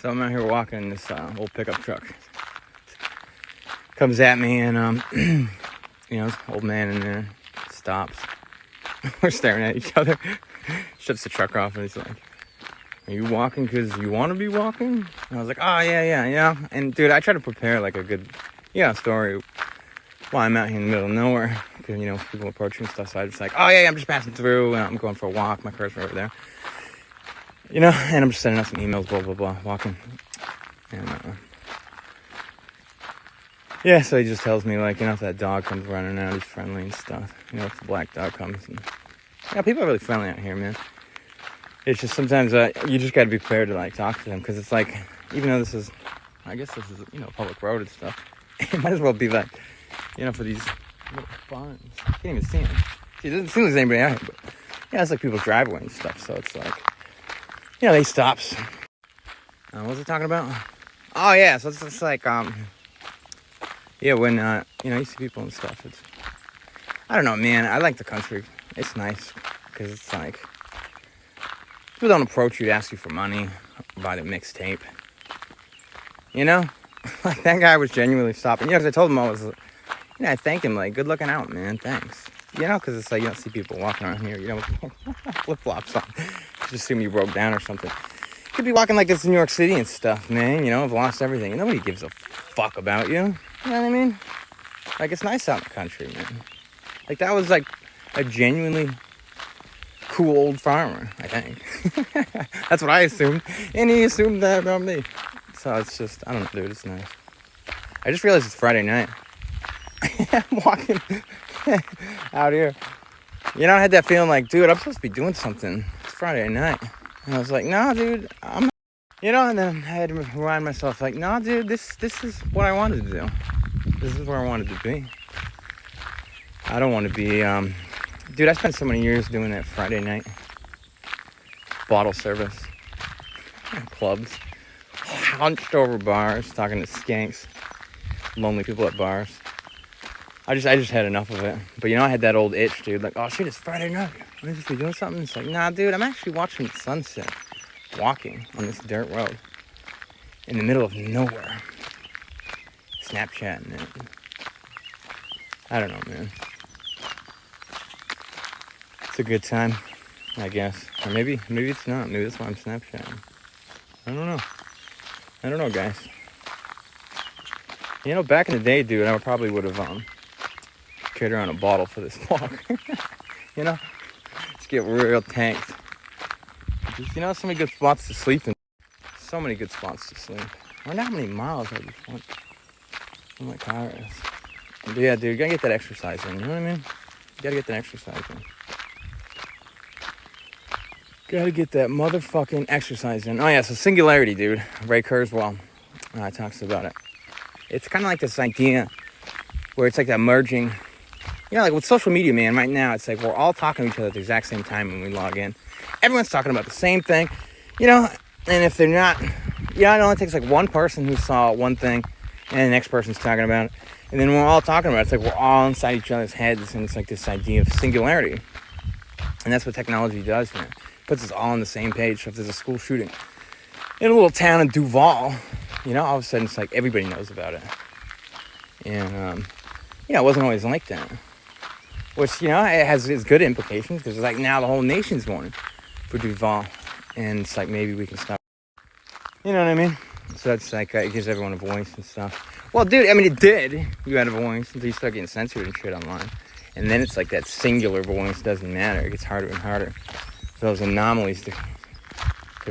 So I'm out here walking in this old pickup truck. Comes at me and, this old man in there stops. We're staring at each other. Shuts the truck off and he's like, "Are you walking because you want to be walking?" And I was like, "Oh, yeah. And, dude, I try to prepare, like, a good, story while I'm out here in the middle of nowhere. Because, people approaching and stuff. So I was like, "Oh, yeah, I'm just passing through. And I'm going for a walk. My car's right over there." And I'm just sending out some emails, blah, blah, blah, walking. And, so he just tells me, like, if that dog comes running out, he's friendly and stuff. If the black dog comes. And, people are really friendly out here, man. It's just sometimes you just got to be prepared to, like, talk to them. Because it's like, even though this is a public road and stuff, it might as well be like, for these little barns. You can't even see them. See, it doesn't seem like there's anybody out here, but, it's like people's driveway and stuff. So it's like, they stops. What was I talking about? Oh, yeah, so it's just like, when, you see people and stuff, it's, I don't know, man, I like the country. It's nice, because it's like, people don't approach you to ask you for money, buy the mixtape, Like, that guy was genuinely stopping, because I told him I was, I thanked him, like, good looking out, man, thanks. Because it's like, you don't see people walking around here, with flip-flops on. Just assume you broke down or something. You could be walking like this in New York City and stuff, man. I've lost everything. Nobody gives a fuck about you. You know what I mean? Like, it's nice out in the country, man. Like, that was, like, a genuinely cool old farmer, I think. That's what I assumed. And he assumed that about me. So it's just, I don't know, dude. It's nice. I just realized it's Friday night. I'm walking out here. I had that feeling like, dude, I'm supposed to be doing something. It's Friday night. And I was like, nah, dude, I'm not. And then I had to remind myself, like, nah, dude, this is what I wanted to do. This is where I wanted to be. I don't want to be, dude, I spent so many years doing that Friday night bottle service, clubs, hunched over bars, talking to skanks, lonely people at bars. I just had enough of it. But, I had that old itch, dude. Like, oh, shit, it's Friday night. I'm just be doing something. It's like, nah, dude, I'm actually watching the sunset, walking on this dirt road in the middle of nowhere. Snapchatting it. I don't know, man. It's a good time, I guess. Or maybe it's not. Maybe that's why I'm Snapchatting. I don't know, guys. Back in the day, dude, I probably would have, carried around a bottle for this walk. Just get real tanked. Just, so many good spots to sleep in. So many good spots to sleep. I wonder how many miles I just went in my car is. But yeah, dude, you gotta get that exercise in. You know what I mean? You gotta get that exercise in. Gotta get that motherfucking exercise in. Oh yeah, so singularity, dude. Ray Kurzweil talks about it. It's kind of like this idea where it's like that merging. Like with social media, man, right now, it's like we're all talking to each other at the exact same time when we log in. Everyone's talking about the same thing, and if they're not, it only takes like one person who saw one thing, and the next person's talking about it, and then we're all talking about it. It's like we're all inside each other's heads, and it's like this idea of singularity. And that's what technology does, man. It puts us all on the same page. So if there's a school shooting in a little town in Duval, all of a sudden it's like everybody knows about it. And, it wasn't always like that. Which, it has its good implications because it's like now the whole nation's mourning for Duval. And it's like maybe we can stop. You know what I mean? So it's like it gives everyone a voice and stuff. Well, dude, I mean, it did. You had a voice until you start getting censored and shit online. And then it's like that singular voice doesn't matter. It gets harder and harder. So those anomalies to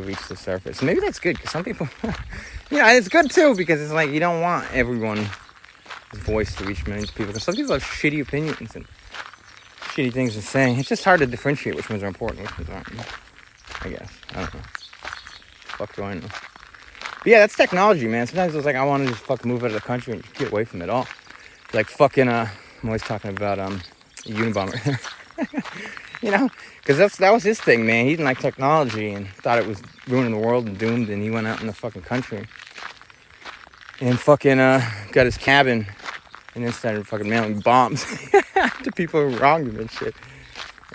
reach the surface. Maybe that's good because some people, it's good too because it's like you don't want everyone's voice to reach millions of people. Because some people have shitty opinions and shitty things to say. It's just hard to differentiate which ones are important, which ones aren't. I guess. I don't know. Fuck do I know? But yeah, that's technology, man. Sometimes it's like I want to just fucking move out of the country and get away from it all. Like fucking, I'm always talking about Unabomber. Because that was his thing, man. He didn't like technology and thought it was ruining the world and doomed. And he went out in the fucking country and fucking got his cabin and then started fucking mailing bombs to people who wronged him and shit.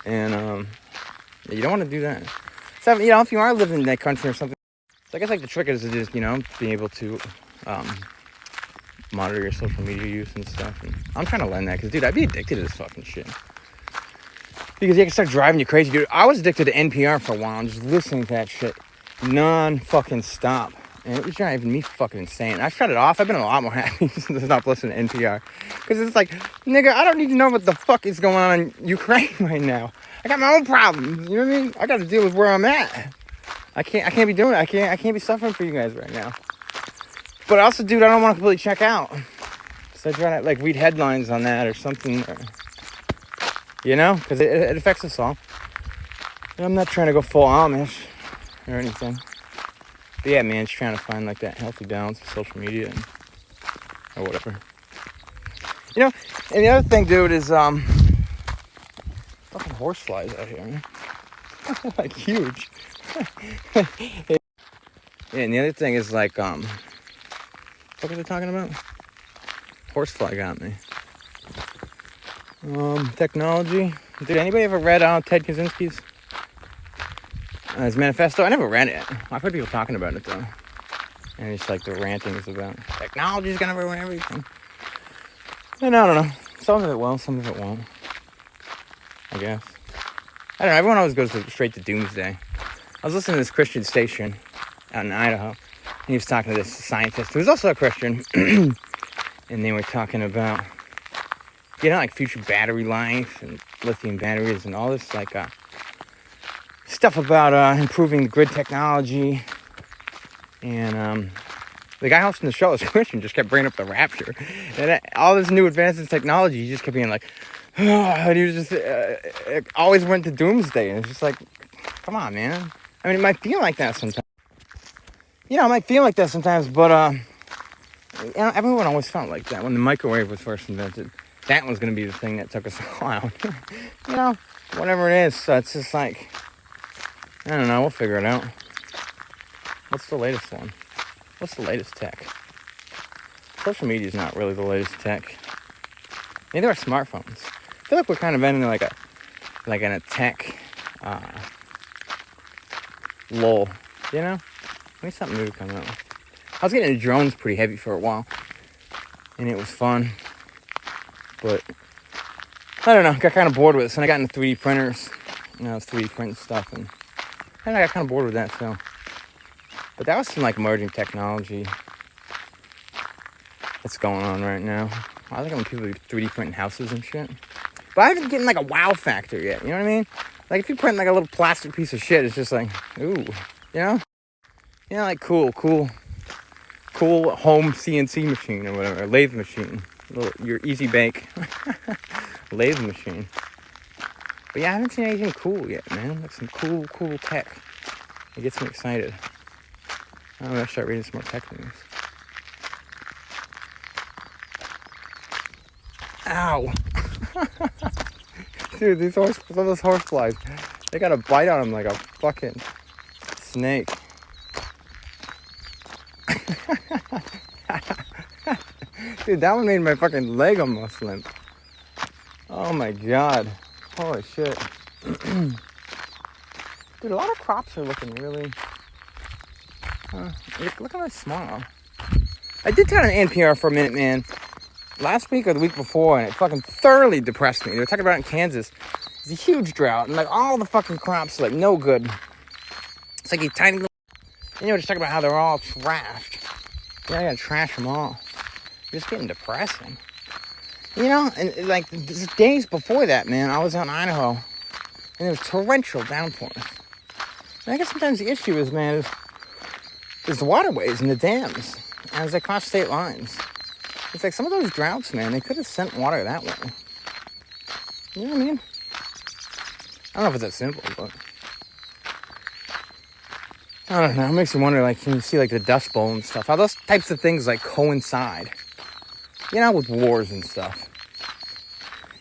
And you don't want to do that. So if you are living in that country or something, I guess like the trick is to just, being able to monitor your social media use and stuff. And I'm trying to learn that because, dude, I'd be addicted to this fucking shit. Because it can start driving you crazy, dude. I was addicted to NPR for a while and just listening to that shit non-fucking stop. And it was driving me fucking insane. I shut it off. I've been a lot more happy since I stopped listening to NPR. Because it's like, nigga, I don't need to know what the fuck is going on in Ukraine right now. I got my own problems. You know what I mean? I got to deal with where I'm at. I can't be doing it. I can't be suffering for you guys right now. But also, dude, I don't want to completely check out. So I try to, read headlines on that or something. Because it affects us all. And I'm not trying to go full Amish or anything. But yeah, man, just trying to find, that healthy balance of social media or whatever. And the other thing, dude, is, fucking horseflies out here, man. Huge. Yeah, and the other thing is, what was I talking about? Horsefly got me. Technology. Did anybody ever read Ted Kaczynski's his manifesto? I never read it. I've heard people talking about it though, and it's the ranting is about technology is gonna ruin everything. And I don't know. Some of it will, some of it won't. I guess. I don't know. Everyone always goes straight to doomsday. I was listening to this Christian station out in Idaho, and he was talking to this scientist who was also a Christian, and they were talking about, future battery life and lithium batteries and all this, stuff about improving the grid technology. And the guy hosting the show was Christian, just kept bringing up the rapture. And all this new advances in technology, he just kept being and he was just, always went to doomsday. And it's just come on, man. I mean, it might feel like that sometimes. It might feel like that sometimes, but everyone always felt like that when the microwave was first invented. That was going to be the thing that took us all out. Whatever it is. So it's just I don't know. We'll figure it out. What's the latest one? What's the latest tech? Social media is not really the latest tech. Neither are smartphones. I feel like we're kind of ending in a tech lull. Maybe something new coming out. I was getting into drones pretty heavy for a while, and it was fun. But I don't know, got kind of bored with it. So I got into 3D printers, 3D printing stuff, and I got kind of bored with that. So, but that was some emerging technology that's going on right now. I like when people do 3D printing houses and shit. But I haven't getting a wow factor yet. You know what I mean? If you print a little plastic piece of shit, it's just ooh, cool home CNC machine or whatever, or lathe machine. Your easy bake lathe machine. But yeah, I haven't seen anything cool yet, man. Some cool tech. It gets me excited. I'm gonna start reading some more tech news. Ow! Dude, some of those horseflies, they got a bite on them like a fucking snake. Dude, that one made my fucking leg almost limp. Oh my god. Holy shit. Dude, a lot of crops are looking really... look at my smile. I did turn on NPR for a minute, man. Last week or the week before, and it fucking thoroughly depressed me. They were talking about it in Kansas. It's a huge drought, and all the fucking crops are no good. It's a tiny little... And just talking about how they're all trashed. Yeah, I gotta trash them all. Just getting depressing. And just days before that, man, I was out in Idaho, and there was torrential downpours. And I guess sometimes the issue is, man, is the waterways and the dams as they cross state lines. It's some of those droughts, man, they could have sent water that way. You know what I mean? I don't know if it's that simple, but... I don't know, it makes you wonder, can you see, the Dust Bowl and stuff, how those types of things, coincide, with wars and stuff,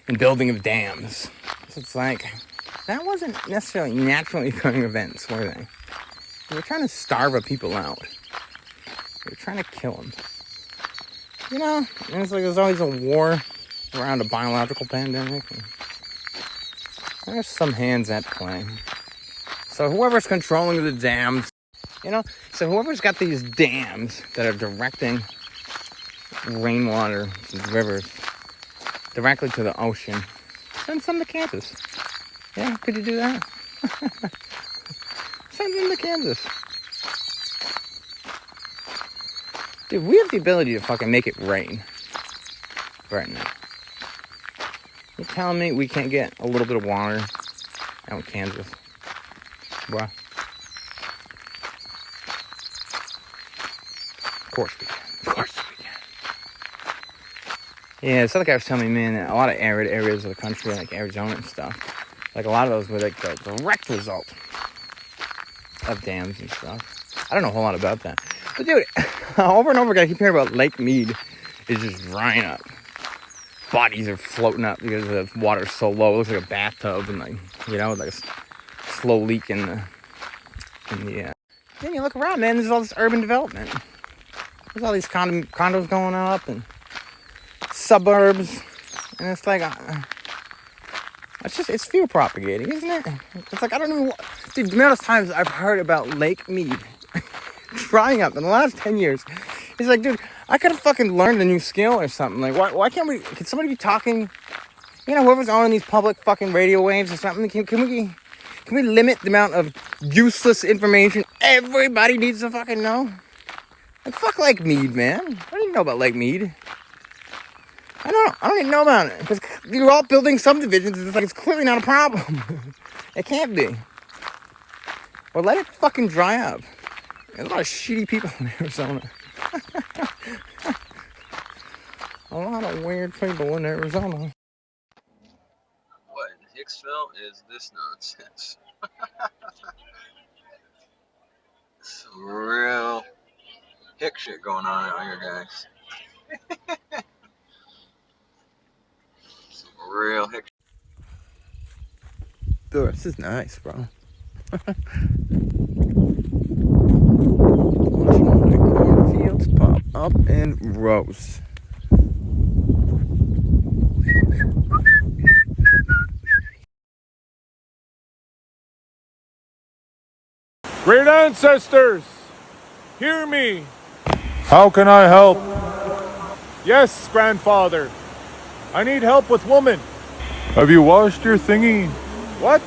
and building of dams. So it's that wasn't necessarily naturally occurring events, were they? They were trying to starve people out. They were trying to kill them. And it's there's always a war around a biological pandemic. And there's some hands at play. So whoever's controlling the dams, You know? So whoever's got these dams that are directing rainwater from the rivers directly to the ocean, send some to Kansas. Yeah, could you do that? Send them to Kansas. Dude, we have the ability to fucking make it rain right now. You're telling me we can't get a little bit of water out in Kansas? Bruh. Of course we can. Of course we can. Yeah, this other guy was telling me, man, a lot of arid areas of the country, like Arizona and stuff, like a lot of those were like the direct result of dams and stuff. I don't know a whole lot about that. But dude, over and over again, I keep hearing about Lake Mead is just drying up. Bodies are floating up because the water's so low. It looks like a bathtub and like, you know, like a slow leak in the Then you look around, man, there's all this urban development. There's all these condos going up and suburbs. And it's like, it's fear propagating, isn't it? It's like, I don't even, dude, the amount of times I've heard about Lake Mead drying up in the last 10 years. It's like, dude, I could have fucking learned a new skill or something. Like, why can't we, can somebody be talking, you know, whoever's on these public fucking radio waves or something, can we limit the amount of useless information everybody needs to fucking know? Like, fuck Lake Mead, man. I don't even know about Lake Mead. I don't even know about it. Because you're all building subdivisions. It's like, it's clearly not a problem. It can't be. Or let it fucking dry up. There's a lot of shitty people in Arizona. A lot of weird people in Arizona. What in Hicksville is this nonsense? Some real hick shit going on out here, guys. Some real hick. Dude, this is nice, bro. Watching my cornfields pop up in rows. Great ancestors, hear me. How can I help? Yes, grandfather. I need help with woman. Have you washed your thingy? What?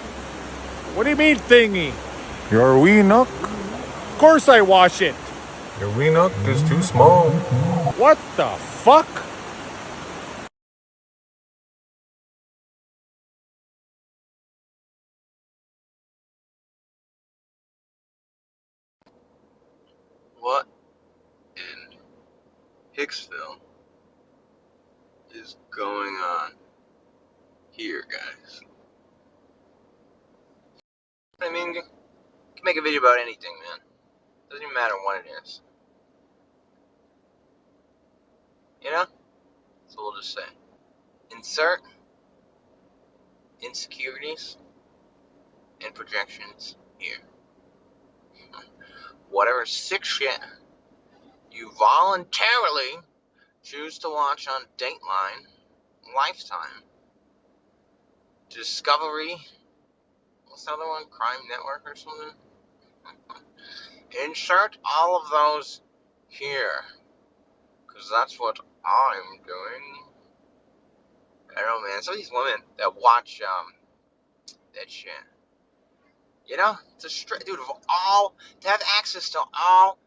What do you mean thingy? Your wee nook? Of course I wash it. Your wee nook is too small. What the fuck? What in Hicksville is going on here, guys? I mean, you can make a video about anything, man. Doesn't even matter what it is. You know? So we'll just say, insert insecurities and projections here. Whatever sick shit you voluntarily choose to watch on Dateline, Lifetime, Discovery, what's the other one? Crime Network or something? Insert all of those here, because that's what I'm doing. I don't know, man. Some of these women that watch that shit, you know, it's a straight dude of all to have access to all